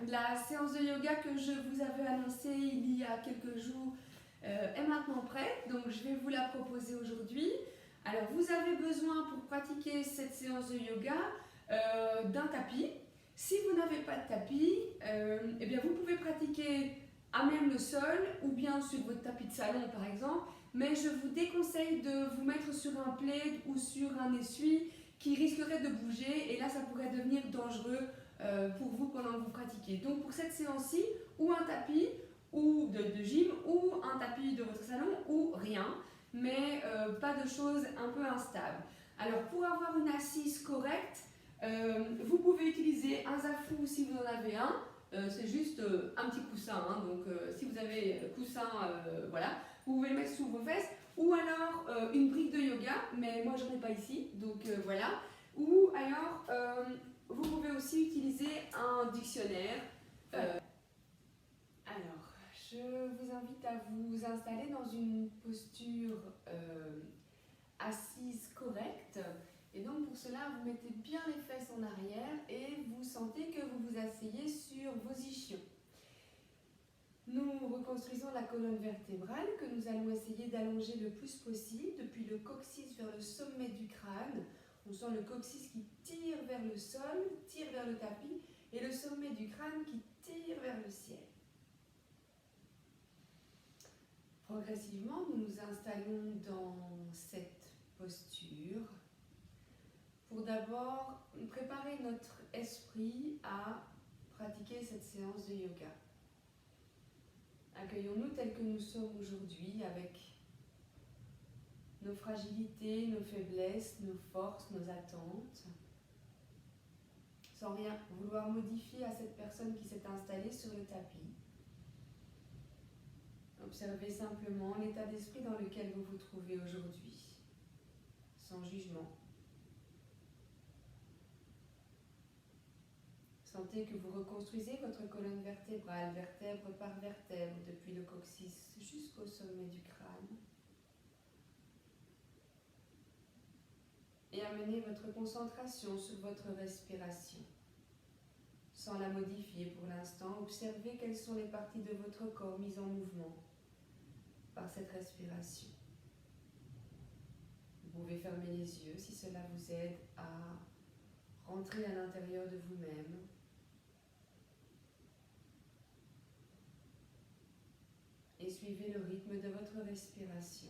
Voilà, la séance de yoga que je vous avais annoncée il y a quelques jours est maintenant prête, donc je vais vous la proposer aujourd'hui. Alors vous avez besoin pour pratiquer cette séance de yoga d'un tapis. Si vous n'avez pas de tapis, eh bien vous pouvez pratiquer à même le sol ou bien sur votre tapis de salon par exemple, mais je vous déconseille de vous mettre sur un plaid ou sur un essuie qui risquerait de bouger et là ça pourrait devenir dangereux pour vous pendant que vous pratiquez. Donc pour cette séance-ci, ou un tapis ou de gym, ou un tapis de votre salon, ou rien, mais pas de choses un peu instables. Alors pour avoir une assise correcte, vous pouvez utiliser un zafou si vous en avez un. C'est juste un petit coussin, hein, donc si vous avez coussin, voilà, vous pouvez le mettre sous vos fesses, ou alors une brique de yoga, mais moi j'en ai pas ici, donc voilà, ou alors vous pouvez aussi utiliser un dictionnaire. Alors, je vous invite à vous installer dans une posture assise correcte. Et donc pour cela, vous mettez bien les fesses en arrière et vous sentez que vous vous asseyez sur vos ischions. Nous reconstruisons la colonne vertébrale que nous allons essayer d'allonger le plus possible depuis le coccyx vers le sommet du crâne. On sent le coccyx qui tire vers le sol, tire vers le tapis et le sommet du crâne qui tire vers le ciel. Progressivement, nous nous installons dans cette posture pour d'abord préparer notre esprit à pratiquer cette séance de yoga. Accueillons-nous tels que nous sommes aujourd'hui avec nos fragilités, nos faiblesses, nos forces, nos attentes, sans rien vouloir modifier à cette personne qui s'est installée sur le tapis. Observez simplement l'état d'esprit dans lequel vous vous trouvez aujourd'hui, sans jugement. Sentez que vous reconstruisez votre colonne vertébrale, vertèbre par vertèbre, depuis le coccyx jusqu'au sommet du crâne. Et amenez votre concentration sur votre respiration. Sans la modifier pour l'instant, observez quelles sont les parties de votre corps mises en mouvement par cette respiration. Vous pouvez fermer les yeux si cela vous aide à rentrer à l'intérieur de vous-même. Et suivez le rythme de votre respiration.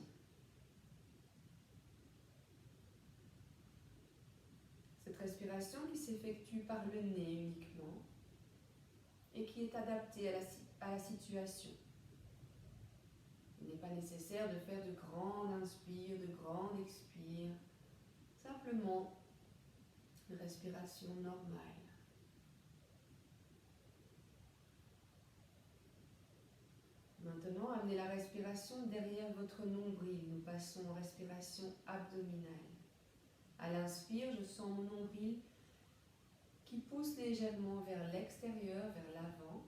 Cette respiration qui s'effectue par le nez uniquement et qui est adaptée à la situation. Il n'est pas nécessaire de faire de grandes inspires, de grandes expires. Simplement une respiration normale. Maintenant, amenez la respiration derrière votre nombril. Nous passons en respiration abdominale. À l'inspire, je sens mon nombril qui pousse légèrement vers l'extérieur, vers l'avant.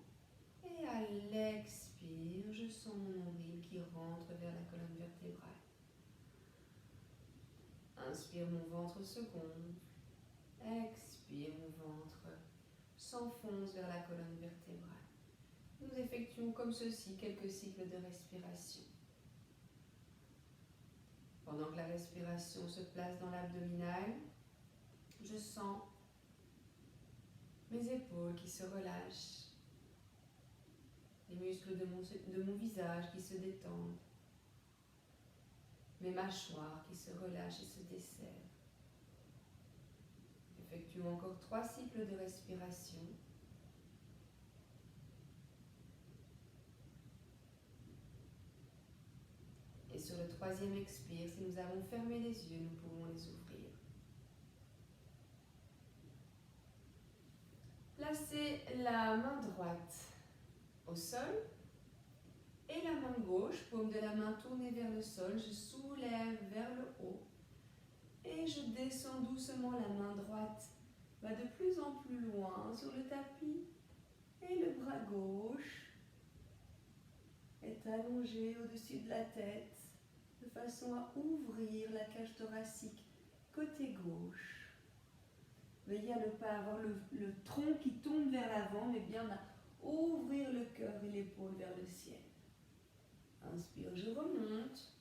Et à l'expire, je sens mon nombril qui rentre vers la colonne vertébrale. Inspire, mon ventre se gonfle. Expire, mon ventre s'enfonce vers la colonne vertébrale. Nous effectuons comme ceci quelques cycles de respiration. Pendant que la respiration se place dans l'abdominal, je sens mes épaules qui se relâchent, les muscles de mon visage qui se détendent, mes mâchoires qui se relâchent et se desserrent. Effectuons encore 3 cycles de respiration. Et sur le 3e expire, si nous avons fermé les yeux, nous pouvons les ouvrir. Placez la main droite au sol et la main gauche, paume de la main tournée vers le sol, je soulève vers le haut et je descends doucement. La main droite va de plus en plus loin sur le tapis et le bras gauche est allongé au-dessus de la tête de façon à ouvrir la cage thoracique côté gauche. Veillez à ne pas avoir le tronc qui tombe vers l'avant, mais bien à ouvrir le cœur et l'épaule vers le ciel. Inspire, je remonte.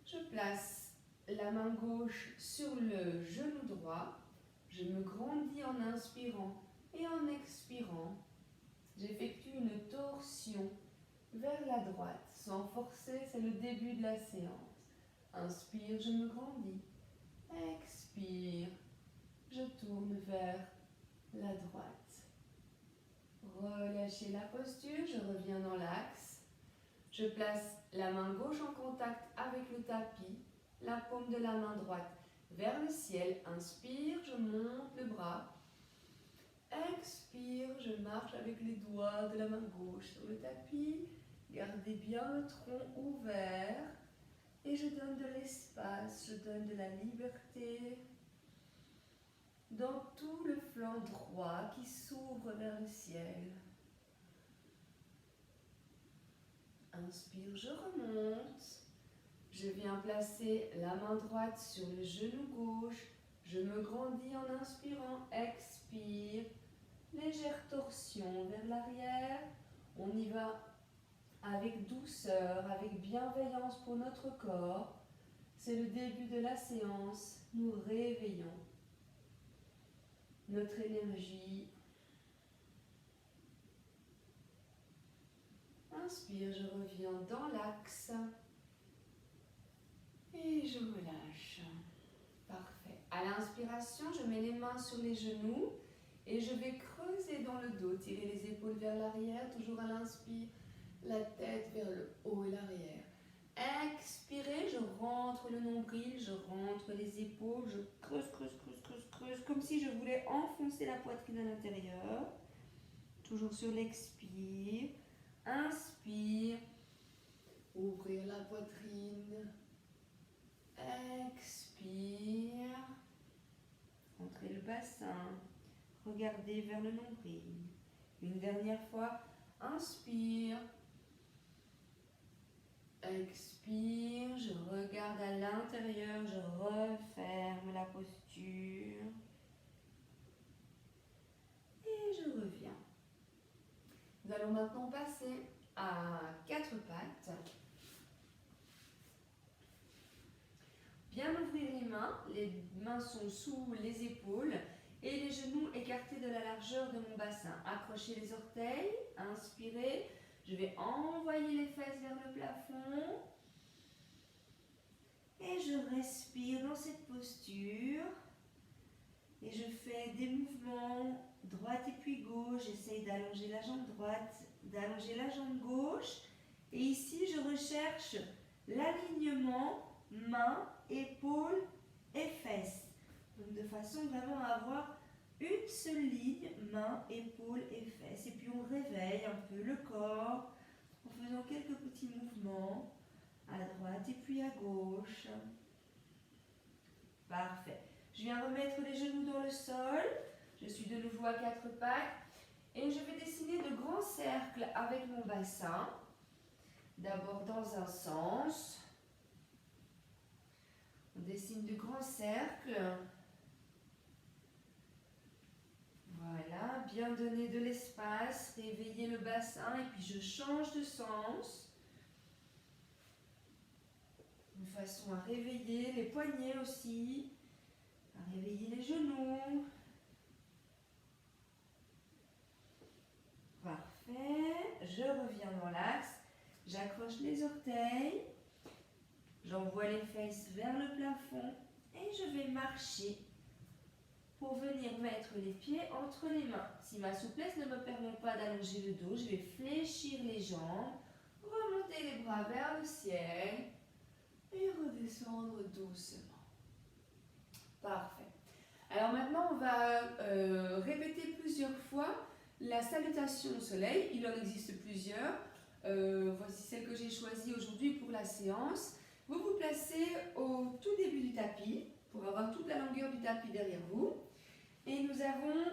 Je place la main gauche sur le genou droit. Je me grandis en inspirant et en expirant. J'effectue une torsion vers la droite. Sans forcer, c'est le début de la séance. Inspire, je me grandis. Expire, je tourne vers la droite. Relâchez la posture, je reviens dans l'axe. Je place la main gauche en contact avec le tapis, la paume de la main droite vers le ciel. Inspire, je monte le bras. Expire, je marche avec les doigts de la main gauche sur le tapis. Gardez bien le tronc ouvert. Et je donne de l'espace, je donne de la liberté dans tout le flanc droit qui s'ouvre vers le ciel. Inspire, je remonte. Je viens placer la main droite sur le genou gauche. Je me grandis en inspirant. Expire. Légère torsion vers l'arrière. On y va avec douceur, avec bienveillance pour notre corps. C'est le début de la séance. Nous réveillons notre énergie. Inspire, je reviens dans l'axe. Et je relâche. Parfait. À l'inspiration, je mets les mains sur les genoux et je vais creuser dans le dos, tirer les épaules vers l'arrière, toujours à l'inspire, la tête vers le haut et l'arrière. Expirez, je rentre le nombril, je rentre les épaules, je creuse, comme si je voulais enfoncer la poitrine à l'intérieur. Toujours sur l'expire. Inspire, ouvrir la poitrine. Expire, rentrez le bassin, regardez vers le nombril. Une dernière fois, inspire, expire, je regarde à l'intérieur, je referme la posture et je reviens. Nous allons maintenant passer à 4 pattes. Bien ouvrir les mains sont sous les épaules et les genoux écartés de la largeur de mon bassin. Accrochez les orteils, inspirez, je vais envoyer les fesses vers le plafond et je respire dans cette posture et je fais des mouvements droite et puis gauche, j'essaye d'allonger la jambe droite, d'allonger la jambe gauche et ici je recherche l'alignement mains, épaules et fesses. Donc de façon vraiment à avoir une seule ligne, mains, épaules et fesses. Et puis on réveille un peu le corps en faisant quelques petits mouvements à droite et puis à gauche. Parfait. Je viens remettre les genoux dans le sol. Je suis de nouveau à 4 pattes. Et je vais dessiner de grands cercles avec mon bassin. D'abord dans un sens. On dessine de grands cercles. Voilà, bien donner de l'espace, réveiller le bassin et puis je change de sens. De façon à réveiller les poignets aussi, à réveiller les genoux. Parfait, je reviens dans l'axe, j'accroche les orteils. J'envoie les fesses vers le plafond et je vais marcher pour venir mettre les pieds entre les mains. Si ma souplesse ne me permet pas d'allonger le dos, je vais fléchir les jambes, remonter les bras vers le ciel et redescendre doucement. Parfait. Alors maintenant, on va répéter plusieurs fois la salutation au soleil. Il en existe plusieurs. Voici celle que j'ai choisie aujourd'hui pour la séance. Vous vous placez au tout début du tapis pour avoir toute la longueur du tapis derrière vous. Et nous avons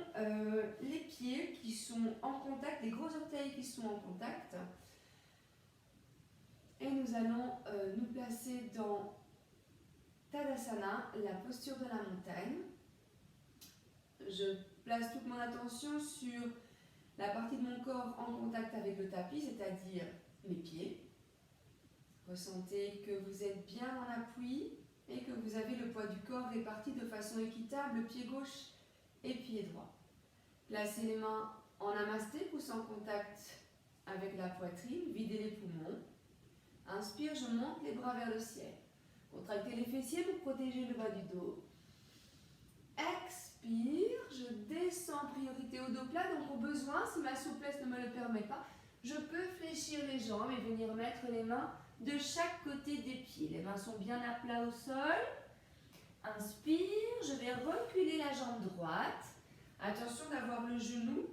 les pieds qui sont en contact, les gros orteils qui sont en contact. Et nous allons nous placer dans Tadasana, la posture de la montagne. je place toute mon attention sur la partie de mon corps en contact avec le tapis, c'est-à-dire mes pieds. Ressentez que vous êtes bien en appui et que vous avez le poids du corps réparti de façon équitable, pied gauche et pied droit. Placez les mains en namasté, pouce en contact avec la poitrine, videz les poumons. Inspire, je monte les bras vers le ciel. Contractez les fessiers pour protéger le bas du dos. Expire, je descends, priorité au dos plat. Donc au besoin, si ma souplesse ne me le permet pas, je peux fléchir les jambes et venir mettre les mains de chaque côté des pieds. Les mains sont bien à plat au sol. Inspire, je vais reculer la jambe droite. Attention d'avoir le genou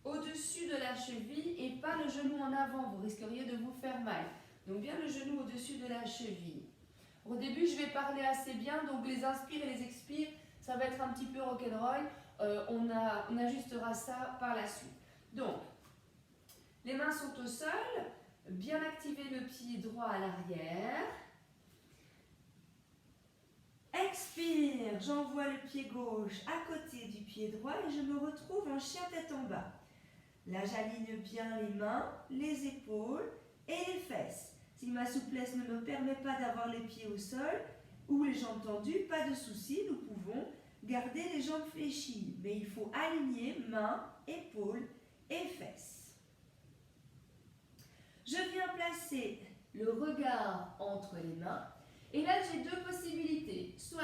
au-dessus de la cheville et pas le genou en avant. Vous risqueriez de vous faire mal. Donc bien le genou au-dessus de la cheville. Au début, je vais parler assez bien, donc les inspires et les expires, ça va être un petit peu rock'n'roll. On ajustera ça par la suite. Donc, les mains sont au sol. Bien activer le pied droit à l'arrière. Expire, j'envoie le pied gauche à côté du pied droit et je me retrouve en chien tête en bas. Là, j'aligne bien les mains, les épaules et les fesses. Si ma souplesse ne me permet pas d'avoir les pieds au sol ou les jambes tendues, pas de souci, nous pouvons garder les jambes fléchies. Mais il faut aligner mains, épaules et fesses. Je viens placer le regard entre les mains. Et là, j'ai deux possibilités. Soit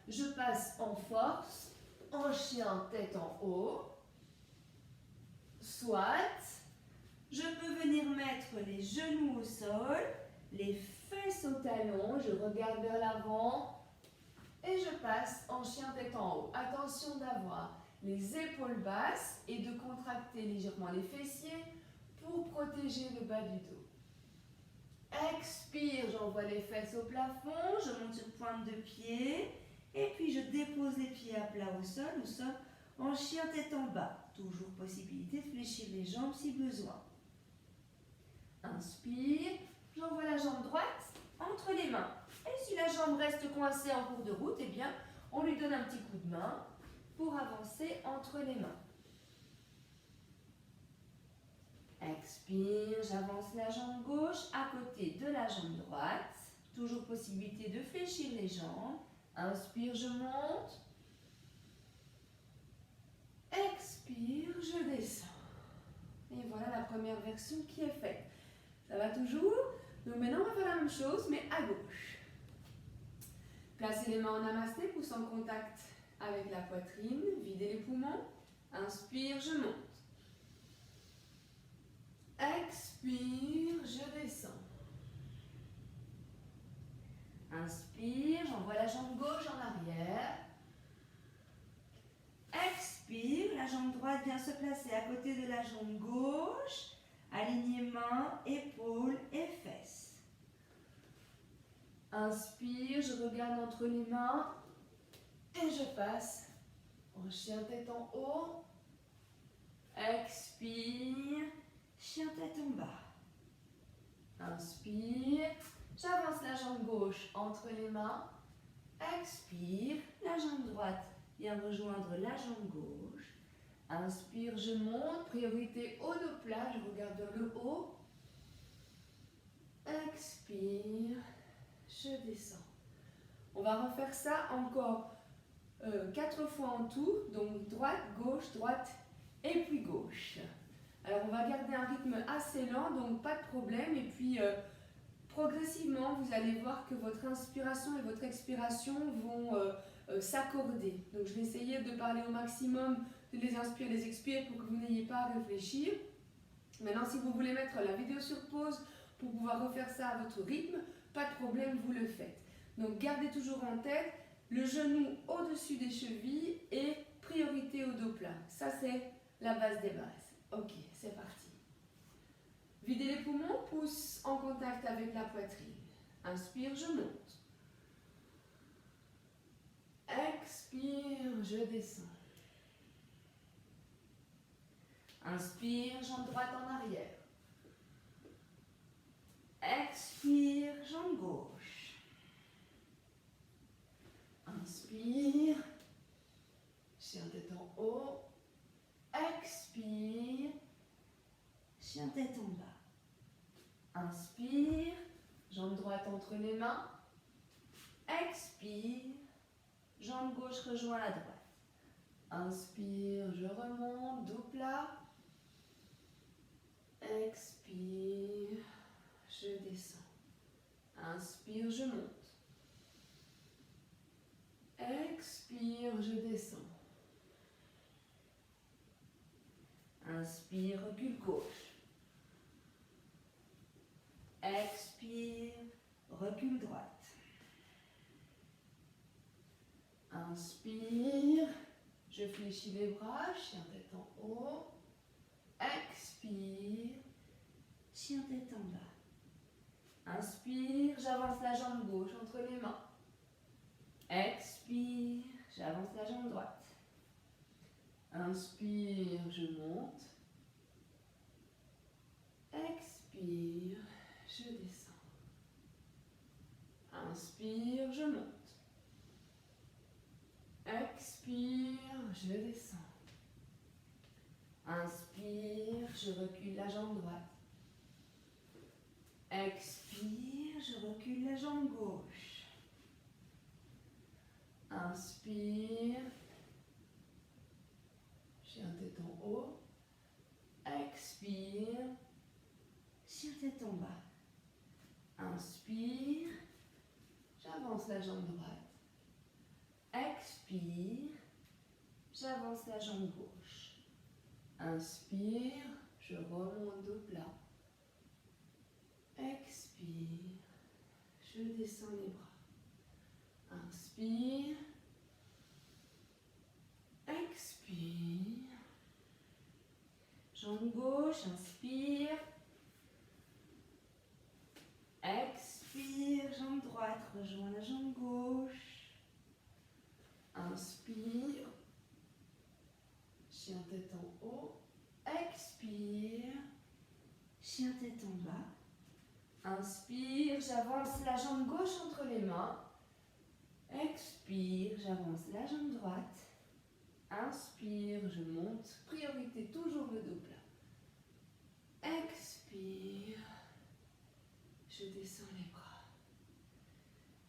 je passe en force, en chien tête en haut. Soit je peux venir mettre les genoux au sol, les fesses au talon, je regarde vers l'avant et je passe en chien tête en haut. Attention d'avoir les épaules basses et de contracter légèrement les fessiers pour protéger le bas du dos. Expire, j'envoie les fesses au plafond, je monte sur pointe de pied et puis je dépose les pieds à plat au sol. Nous sommes en chien tête en bas. Toujours possibilité de fléchir les jambes si besoin. Inspire, j'envoie la jambe droite entre les mains. Et si la jambe reste coincée en cours de route, eh bien, on lui donne un petit coup de main pour avancer entre les mains. Expire, j'avance la jambe gauche à côté de la jambe droite. Toujours possibilité de fléchir les jambes. Inspire, je monte. Expire, je descends. Et voilà la première version qui est faite. Ça va toujours? Donc maintenant, on va faire la même chose, mais à gauche. Placez les mains en namasté, pouce en contact avec la poitrine. Videz les poumons. Inspire, je monte. Expire, je descends. Inspire, j'envoie la jambe gauche en arrière. Expire, la jambe droite vient se placer à côté de la jambe gauche. Alignez mains, épaules et fesses. Inspire, je regarde entre les mains et je passe en chien tête en haut. Expire, chien tête en bas. Inspire, j'avance la jambe gauche entre les mains. Expire, la jambe droite vient rejoindre la jambe gauche. Inspire, je monte, priorité au dos plat, je regarde vers le haut. Expire, je descends. On va refaire ça encore 4 fois en tout, donc droite, droite et puis gauche. Alors on va garder un rythme assez lent, donc pas de problème. Et puis progressivement, vous allez voir que votre inspiration et votre expiration vont s'accorder. Donc je vais essayer de parler au maximum, de les inspirer, les expirer pour que vous n'ayez pas à réfléchir. Maintenant, si vous voulez mettre la vidéo sur pause pour pouvoir refaire ça à votre rythme, pas de problème, vous le faites. Donc gardez toujours en tête le genou au-dessus des chevilles et priorité au dos plat. Ça, c'est la base des bases. Ok, c'est parti. Videz les poumons, pouce en contact avec la poitrine. Inspire, je monte. Expire, je descends. Inspire, jambe droite en arrière. Expire, jambe gauche. Inspire, chien tête en haut. Expire. Chien tête en bas. Inspire. Jambe droite entre les mains. Expire. Jambe gauche rejoint la droite. Inspire, je remonte, dos plat. Expire, je descends. Inspire, je monte. Expire, je descends. Inspire, recule gauche. Expire, recule droite. Inspire, je fléchis les bras, chien tête en haut. Expire, Chien tête en bas. inspire, j'avance la jambe gauche entre les mains. Expire, j'avance la jambe droite. Inspire, je monte. Expire, je descends. Inspire, je monte. Expire, je descends. Inspire, je recule la jambe droite. Expire, je recule la jambe gauche. Inspire, chien tête en haut. Expire, Chien tête en bas. inspire, j'avance la jambe droite. Expire, j'avance la jambe gauche. Inspire, je remonte dos plat. Expire, je descends les bras. Inspire, expire. Jambe gauche, inspire. Expire, jambe droite, rejoins la jambe gauche. Inspire. Chien tête en haut. Expire. Chien tête en bas. Inspire, j'avance la jambe gauche entre les mains. Expire, j'avance la jambe droite. Inspire, je monte. Priorité, toujours le dos plat. Expire. Je descends les bras.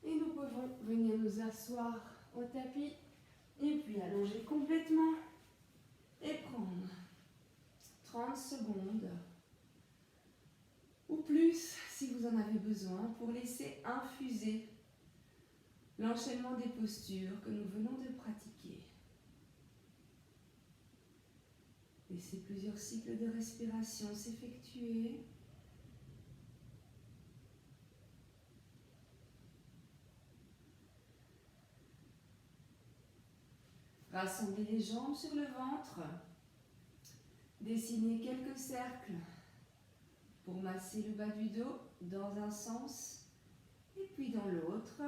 Et nous pouvons venir nous asseoir au tapis. Et puis allonger complètement. Et prendre 30 secondes. Ou plus si vous en avez besoin pour laisser infuser l'enchaînement des postures que nous venons de pratiquer. Laissez plusieurs cycles de respiration s'effectuer. Rassemblez les jambes sur le ventre. Dessinez quelques cercles pour masser le bas du dos dans un sens et puis dans l'autre.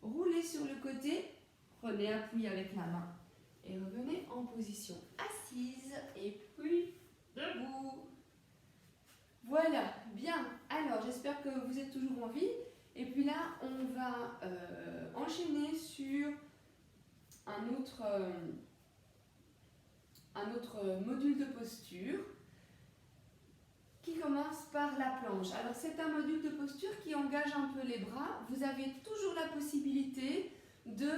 Roulez sur le côté, prenez appui avec la main et revenez en position assise et puis debout. Voilà, bien. Alors, j'espère que vous êtes toujours en vie. Et puis là, on va enchaîner sur un autre module de posture qui commence par la planche. Alors, c'est un module de posture qui engage un peu les bras. Vous avez toujours la possibilité de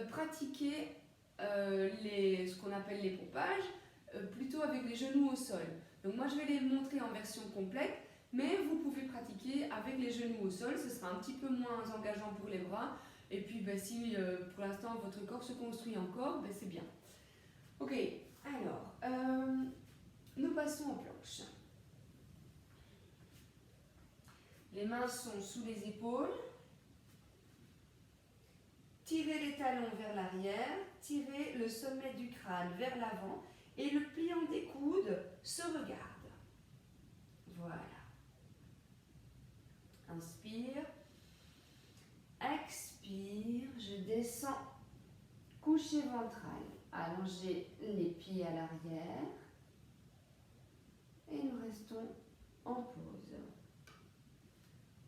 pratiquer ce qu'on appelle les pompages, plutôt avec les genoux au sol. Donc moi, je vais les montrer en version complète, mais vous pouvez pratiquer avec les genoux au sol. Ce sera un petit peu moins engageant pour les bras. Et puis, si pour l'instant, votre corps se construit encore, c'est bien. Ok, alors, nous passons en planche. Les mains sont sous les épaules. Tirez les talons vers l'arrière, tirez le sommet du crâne vers l'avant et le pliant des coudes se regarde. Voilà. Inspire. Expire. Je descends. Coucher ventral. Allongez les pieds à l'arrière. Et nous restons en pause.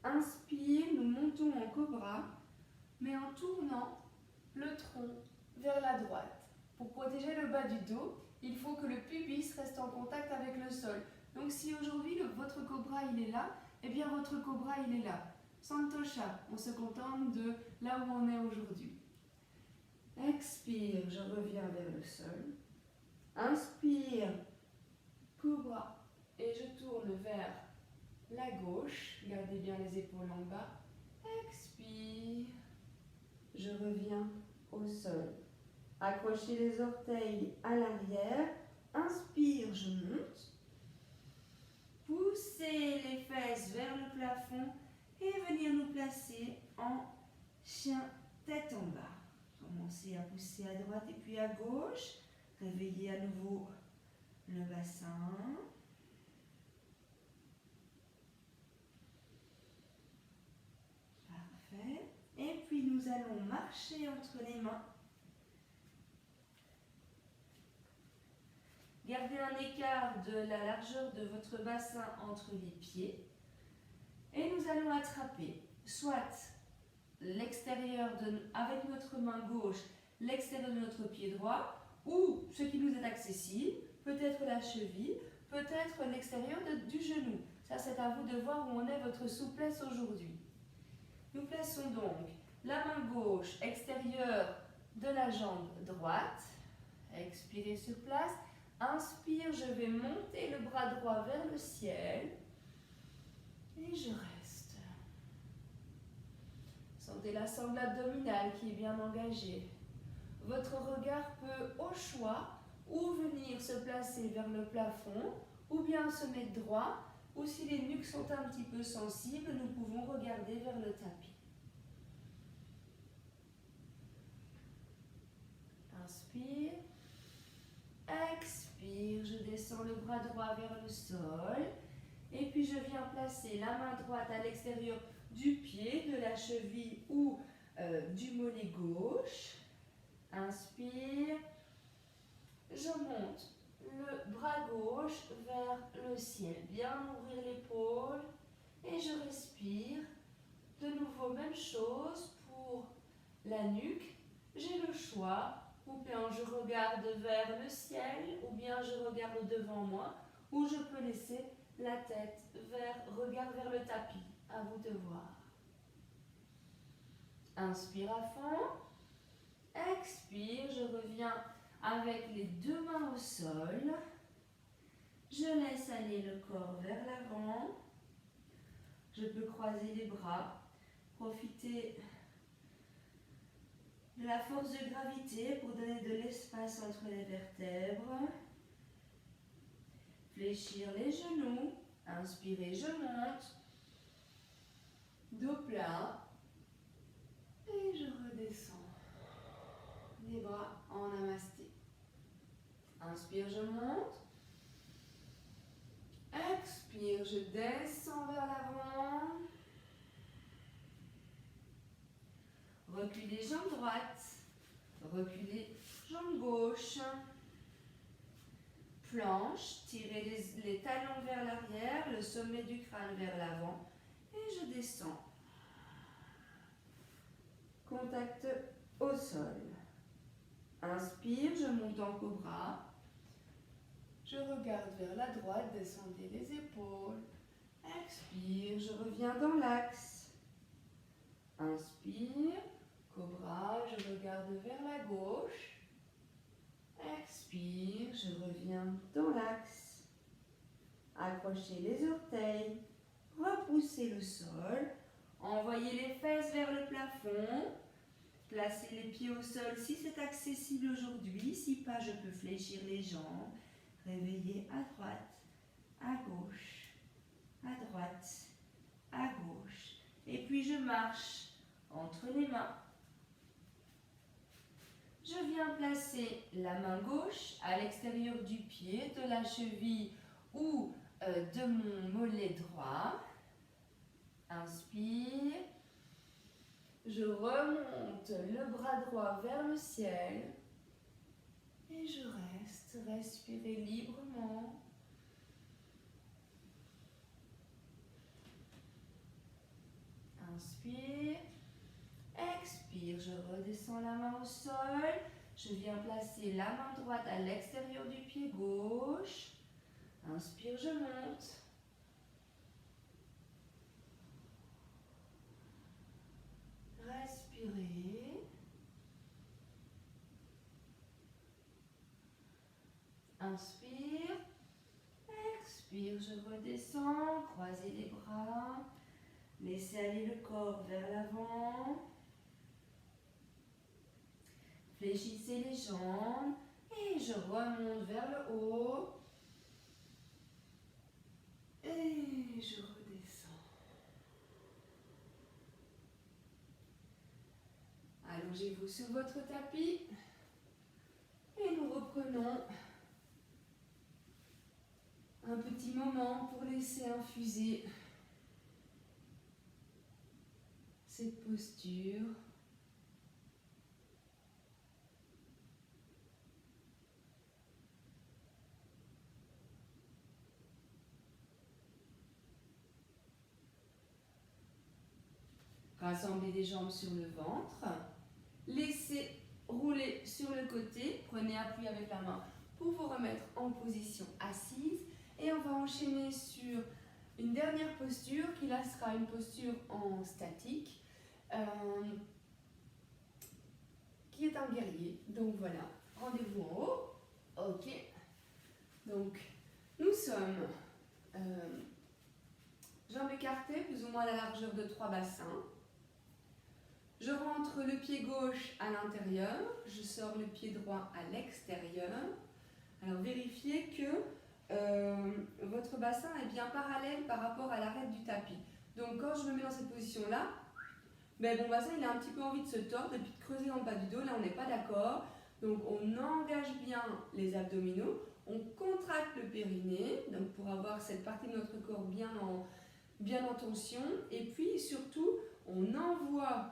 Inspire. Nous montons en cobra, mais en tournant le tronc vers la droite. Pour protéger le bas du dos, il faut que le pubis reste en contact avec le sol. Donc si aujourd'hui votre cobra il est là, eh bien votre cobra il est là. Santosha, on se contente de là où on est aujourd'hui. Expire, je reviens vers le sol. Inspire, Cobra. Et je tourne vers la gauche. Gardez bien les épaules en bas. Expire. je reviens au sol. Accrochez les orteils à l'arrière. Inspire, je monte. Poussez les fesses vers le plafond et venir nous placer en chien tête en bas. Commencez à pousser à droite et puis à gauche. Réveillez à nouveau le bassin. Parfait. Et puis nous allons marcher entre les mains. Gardez un écart de la largeur de votre bassin entre les pieds. Et nous allons attraper soit l'extérieur avec notre main gauche, l'extérieur de notre pied droit, ou ce qui nous est accessible, peut-être la cheville, peut-être l'extérieur du genou. Ça, c'est à vous de voir où en est votre souplesse aujourd'hui. Nous plaçons donc la main gauche extérieure de la jambe droite. Expirez sur place. Inspire, je vais monter le bras droit vers le ciel. Et je reste. Sentez la sangle abdominale qui est bien engagée. Votre regard peut, au choix, ou venir se placer vers le plafond, ou bien se mettre droit, ou si les nuques sont un petit peu sensibles, nous pouvons regarder vers le tapis. Inspire. Expire, je descends le bras droit vers le sol. Et puis je viens placer la main droite à l'extérieur du pied, de la cheville ou du mollet gauche. Inspire. Je monte le bras gauche vers le ciel. Bien ouvrir l'épaule. Et je respire. De nouveau, même chose pour la nuque. J'ai le choix. Ou bien je regarde vers le ciel, ou bien je regarde devant moi, ou je peux laisser la tête regard vers le tapis. À vous de voir. Inspire à fond. Expire, je reviens avec les deux mains au sol. Je laisse aller le corps vers l'avant. Je peux croiser les bras. Profiter de la force de gravité pour donner de l'espace entre les vertèbres. Fléchir les genoux. Inspirez, je monte. Dos plat. Et je redescends. Les bras en namasté. Inspire, je monte. Expire, je descends vers l'avant. Reculez jambe droite. Reculez jambe gauche. Planche, tirez les talons vers l'arrière, le sommet du crâne vers l'avant. Et je descends. Contact au sol. Inspire, je monte en cobra. Je regarde vers la droite, descendez les épaules. Expire, je reviens dans l'axe. Inspire, cobra, je regarde vers la gauche. Expire, je reviens dans l'axe. Accrochez les orteils. Repoussez le sol. Envoyez les fesses vers le plafond. Placez les pieds au sol si c'est accessible aujourd'hui. Si pas, je peux fléchir les jambes. Réveillez à droite, à gauche, à droite, à gauche. Et puis je marche entre les mains. Je viens placer la main gauche à l'extérieur du pied, de la cheville ou de mon mollet droit. Inspire. Je remonte le bras droit vers le ciel. Et je reste, respirez librement. Inspire. Expire, je redescends la main au sol. Je viens placer la main droite à l'extérieur du pied gauche. Inspire, je monte. Respirez. Inspire. Expire, je redescends. Croisez les bras. Laissez aller le corps vers l'avant. Fléchissez les jambes. Et je remonte vers le haut. Et je redescends. Allongez-vous sur votre tapis. Et nous reprenons un petit moment pour laisser infuser cette posture. Rassemblez les jambes sur le ventre. Laissez rouler sur le côté. Prenez appui avec la main pour vous remettre en position assise. Et on va enchaîner sur une dernière posture qui là sera une posture en statique. Qui est un guerrier. Donc voilà, rendez-vous en haut. Ok. Donc, nous sommes jambes écartées, plus ou moins à la largeur de 3 bassins. Je rentre le pied gauche à l'intérieur, je sors le pied droit à l'extérieur. Alors vérifiez que votre bassin est bien parallèle par rapport à l'arête du tapis. Donc quand je me mets dans cette position-là, mon bassin il a un petit peu envie de se tordre et puis de creuser en bas du dos. Là on n'est pas d'accord. Donc on engage bien les abdominaux, on contracte le périnée donc pour avoir cette partie de notre corps bien en tension. Et puis surtout on envoie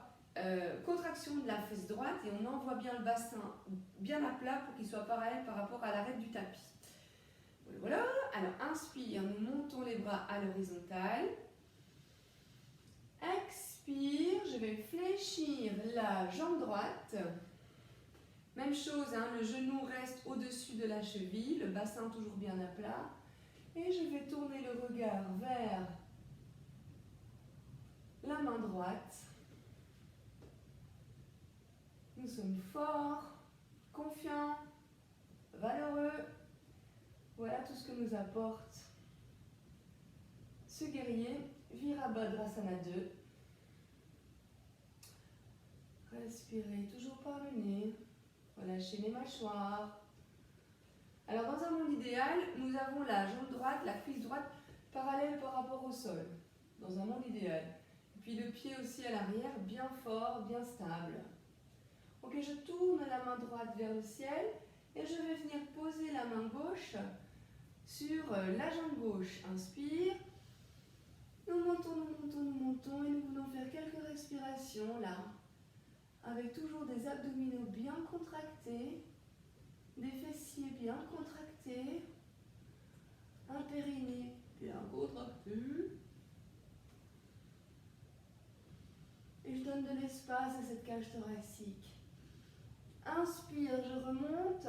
contraction de la fesse droite et on envoie bien le bassin bien à plat pour qu'il soit parallèle par rapport à l'arête du tapis. Voilà, alors inspire, nous montons les bras à l'horizontale. Expire, je vais fléchir la jambe droite. Même chose, le genou reste au-dessus de la cheville, le bassin toujours bien à plat. Et je vais tourner le regard vers la main droite. Nous sommes forts, confiants, valeureux. Voilà tout ce que nous apporte ce guerrier. Virabhadrasana 2. Respirez toujours par le nez. Relâchez les mâchoires. Alors dans un monde idéal, nous avons la jambe droite, la cuisse droite parallèle par rapport au sol. Dans un monde idéal. Et puis le pied aussi à l'arrière, bien fort, bien stable. Ok, je tourne la main droite vers le ciel et je vais venir poser la main gauche sur la jambe gauche. Inspire. Nous montons, nous montons, nous montons et nous voulons faire quelques respirations là. Avec toujours des abdominaux bien contractés, des fessiers bien contractés, un périnée bien contracté. Et je donne de l'espace à cette cage thoracique. Inspire, je remonte.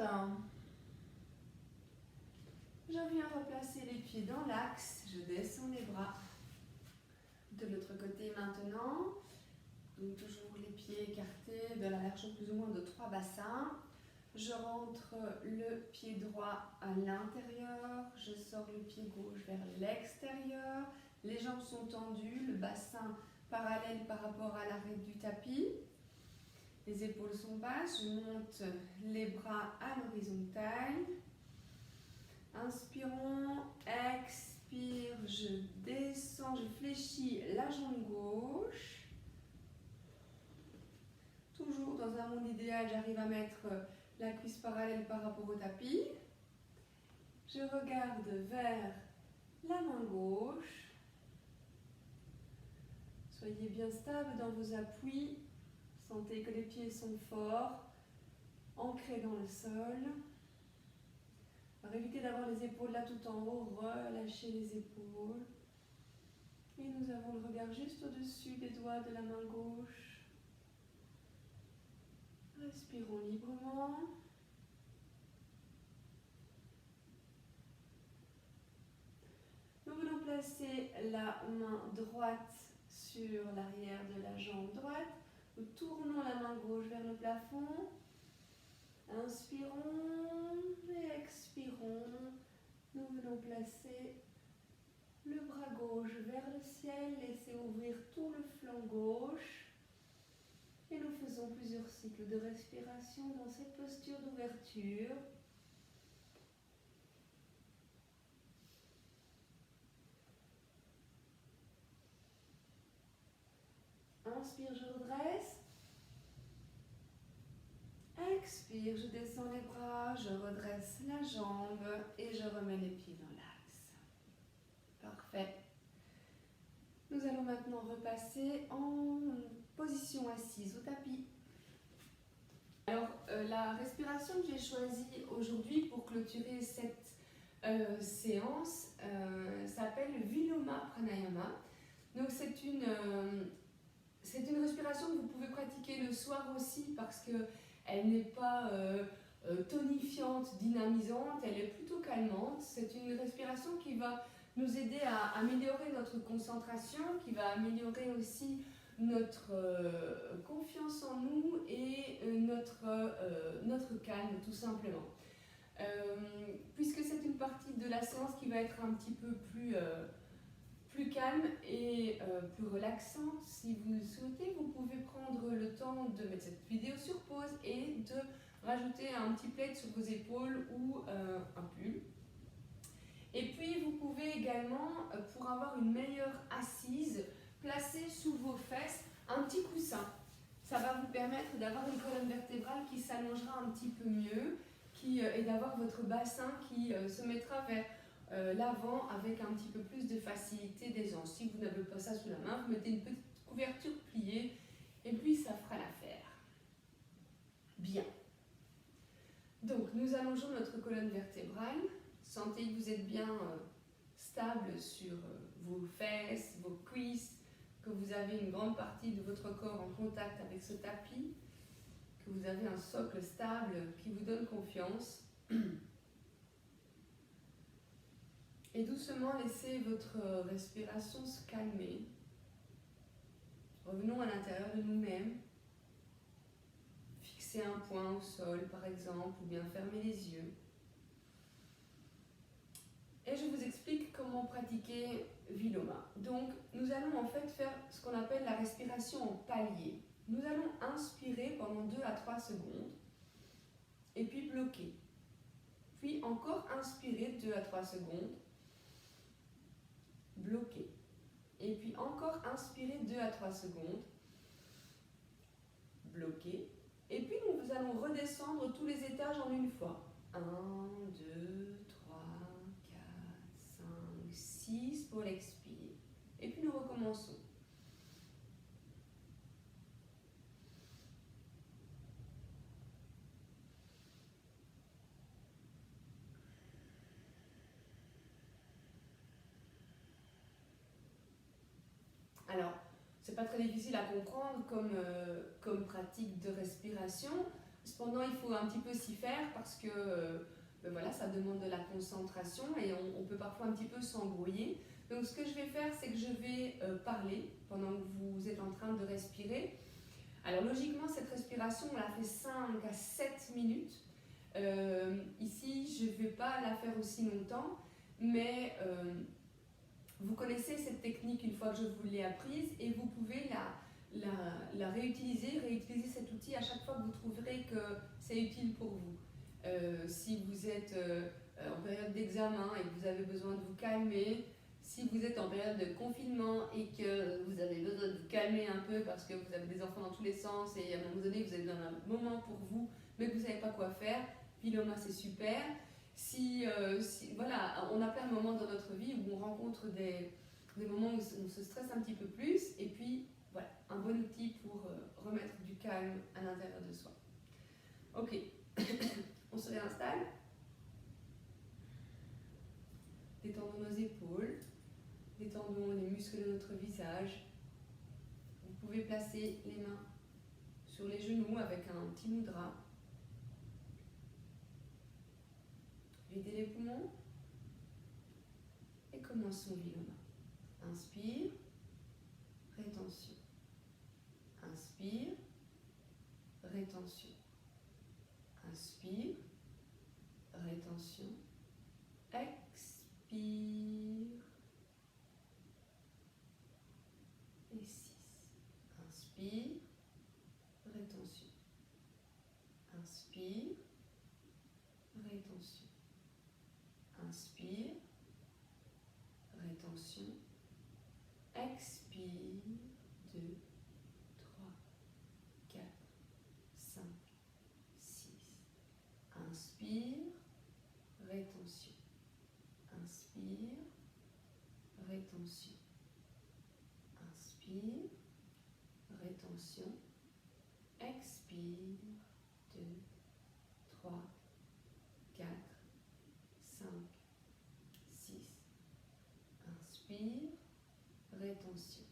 Je viens replacer les pieds dans l'axe, je descends les bras. De l'autre côté maintenant, donc toujours les pieds écartés de la largeur plus ou moins de 3 bassins. Je rentre le pied droit à l'intérieur, je sors le pied gauche vers l'extérieur. Les jambes sont tendues, le bassin parallèle par rapport à l'arête du tapis. Les épaules sont basses, je monte les bras à l'horizontale. Inspirons, expire, je descends, je fléchis la jambe gauche. Toujours dans un monde idéal, j'arrive à mettre la cuisse parallèle par rapport au tapis. Je regarde vers la main gauche. Soyez bien stable dans vos appuis. Sentez que les pieds sont forts, ancrés dans le sol. Alors évitez d'avoir les épaules là tout en haut, relâchez les épaules. Et nous avons le regard juste au-dessus des doigts de la main gauche. Respirons librement. Nous venons placer la main droite sur l'arrière de la jambe droite. Nous tournons la main gauche vers le plafond. Inspirons et expirons. Nous venons placer le bras gauche vers le ciel. Laissez ouvrir tout le flanc gauche. Et nous faisons plusieurs cycles de respiration dans cette posture d'ouverture. Inspire, je redresse. Expire, je descends les bras, je redresse la jambe et je remets les pieds dans l'axe. Parfait. Nous allons maintenant repasser en position assise au tapis. Alors, la respiration que j'ai choisie aujourd'hui pour clôturer cette séance s'appelle Viloma Pranayama. Donc, c'est une respiration que vous pouvez pratiquer le soir aussi parce qu'elle n'est pas tonifiante, dynamisante, elle est plutôt calmante. C'est une respiration qui va nous aider à améliorer notre concentration, qui va améliorer aussi notre confiance en nous et notre calme tout simplement. Puisque c'est une partie de la séance qui va être un petit peu plus calme et plus relaxante, si vous le souhaitez, vous pouvez prendre le temps de mettre cette vidéo sur pause et de rajouter un petit plaid sur vos épaules ou un pull. Et puis vous pouvez également, pour avoir une meilleure assise, placer sous vos fesses un petit coussin. Ça va vous permettre d'avoir une colonne vertébrale qui s'allongera un petit peu mieux et d'avoir votre bassin qui se mettra vers l'avant avec un petit peu plus de facilité, d'aisance. Si vous n'avez pas ça sous la main, vous mettez une petite couverture pliée et puis ça fera l'affaire. Bien. Donc nous allongeons notre colonne vertébrale. Sentez que vous êtes bien stable sur vos fesses, vos cuisses, que vous avez une grande partie de votre corps en contact avec ce tapis, que vous avez un socle stable qui vous donne confiance. Et doucement laissez votre respiration se calmer. Revenons à l'intérieur de nous-mêmes. Fixez un point au sol par exemple, ou bien fermez les yeux. Et je vous explique comment pratiquer Viloma. Donc, nous allons en fait faire ce qu'on appelle la respiration en palier. Nous allons inspirer pendant 2 à 3 secondes et puis bloquer. Puis encore inspirer 2 à 3 secondes, bloquer. Et puis encore inspirer 2 à 3 secondes, bloquer. Et puis nous allons redescendre tous les étages en une fois. 1, 2, 3, 4, 5, 6 pour l'expire. Et puis nous recommençons. Alors, c'est pas très difficile à comprendre comme pratique de respiration. Cependant, il faut un petit peu s'y faire parce que voilà, ça demande de la concentration et on peut parfois un petit peu s'embrouiller. Donc, ce que je vais faire, c'est que je vais parler pendant que vous êtes en train de respirer. Alors, logiquement, cette respiration, on la fait 5 à 7 minutes. Ici, je ne vais pas la faire aussi longtemps, mais vous connaissez cette technique une fois que je vous l'ai apprise et vous pouvez la réutiliser cet outil à chaque fois que vous trouverez que c'est utile pour vous. Si vous êtes en période d'examen et que vous avez besoin de vous calmer, si vous êtes en période de confinement et que vous avez besoin de vous calmer un peu parce que vous avez des enfants dans tous les sens et à un moment donné vous avez besoin d'un moment pour vous mais que vous ne savez pas quoi faire, Viloma c'est super. Voilà, on a plein de moments dans notre vie où on rencontre des moments où on se stresse un petit peu plus et puis voilà, un bon outil pour remettre du calme à l'intérieur de soi. Ok, on se réinstalle. Détendons nos épaules, détendons les muscles de notre visage. Vous pouvez placer les mains sur les genoux avec un petit mudra. Videz les poumons et commençons violemment. Inspire, rétention. Inspire, rétention. Inspire, rétention. Expire. Et 6. Inspire, rétention. Inspire, rétention. Inspire, rétention. Expire. 2, 3, 4, 5, 6. Inspire, rétention. Inspire, rétention. Inspire, rétention. Expire. 2, 3, 4, 5, 6. Inspire, rétention.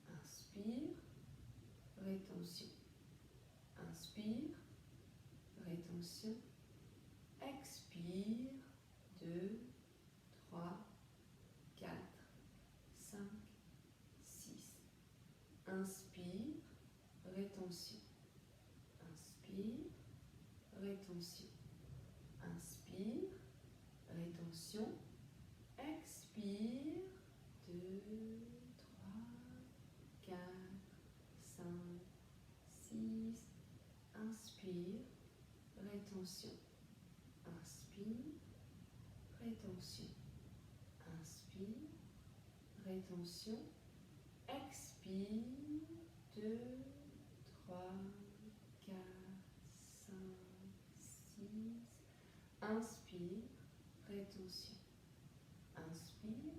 Inspire, rétention. Inspire, rétention. Expire. 2, 3, 4, 5, 6. Inspire, rétention. Inspire, rétention. Inspire, rétention. Expire. 2, 3, 4, 5, 6. Inspire, rétention. Inspire, rétention. Inspire, rétention. Expire. 2, 3, 4, 5, 6. Inspire, rétention. Inspire,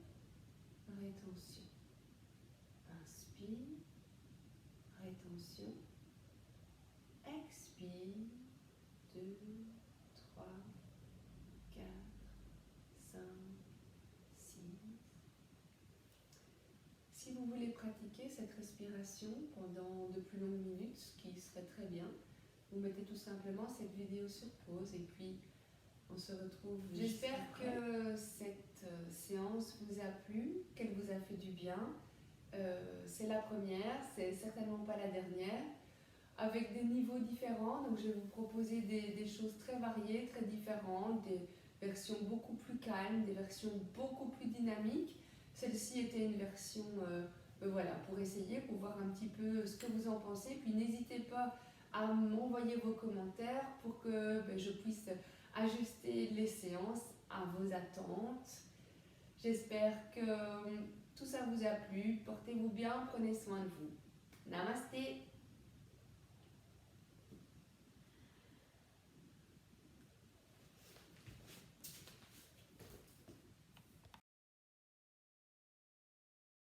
rétention. Inspire, rétention. Expire. 2, 3, 4, 5, 6. Si vous voulez pratiquer cette respiration pendant de plus longues minutes, ce qui serait très bien, vous mettez tout simplement cette vidéo sur pause et puis on se retrouve. J'espère que cette séance vous a plu, qu'elle vous a fait du bien. C'est la première, c'est certainement pas la dernière, avec des niveaux différents. Donc je vais vous proposer des choses très variées, très différentes, des versions beaucoup plus calmes, des versions beaucoup plus dynamiques. Celle-ci était une version voilà, pour essayer, pour voir un petit peu ce que vous en pensez. Puis n'hésitez pas à m'envoyer vos commentaires pour que je puisse ajuster les séances à vos attentes. J'espère que tout ça vous a plu. Portez-vous bien, prenez soin de vous. Namasté!